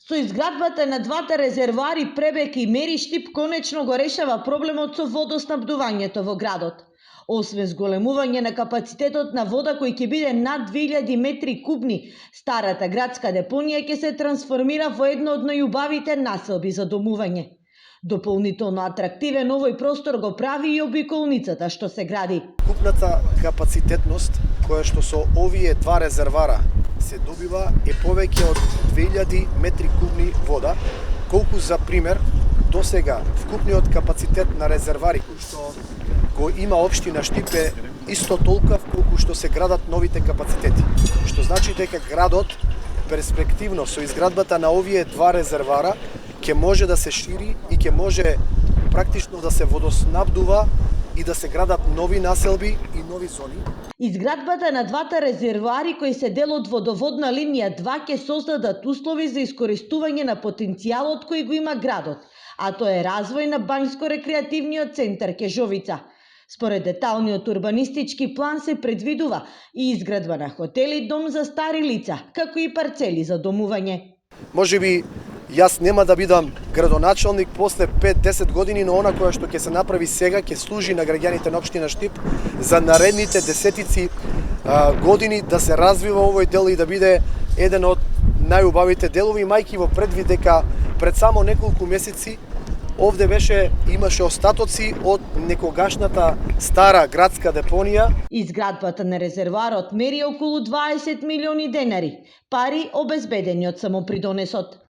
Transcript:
Со изградбата на двата резервоари Пребек и Мери Штип конечно го решава проблемот со водоснабдувањето во градот. Освен зголемување на капацитетот на вода кој ќе биде над 2000 метри кубни, старата градска депонија ќе се трансформира во едно од најубавите населби за домување. Дополнително атрактивен овој простор го прави и обиколницата што се гради. Купната капацитетност која што со овие два резервара се добива е повеќе од 2000 метри кубни вода, колку за пример досега вкупниот капацитет на резервари кој што го има општина Штип е исто толков колку што се градат новите капацитети. Што значи дека градот перспективно со изградбата на овие два резервара ќе може да се шири и ќе може практично да се водоснабдува и да се градат нови населби и нови зони. Изградбата на двата резервоари кои се дел од водоводна линија 2 ќе создадат услови за искористување на потенцијалот кој го има градот, а тоа е развој на бањско-рекреативниот центар Кежовица. Според деталниот урбанистички план се предвидува и изградба на хотели, дом за стари лица, како и парцели за домување. Можеби јас нема да бидам градоначалник после 5-10 години, но она која што ќе се направи сега ќе служи на граѓаните на општина Штип за наредните десетици години да се развива овој дел и да биде еден од најубавите делови, мајки во предвид дека пред само неколку месеци овде имаше остатоци од некогашната стара градска депонија. Изградбата на резервоарот мери околу 20 милиони денари, пари обезбедени од самопридонесот.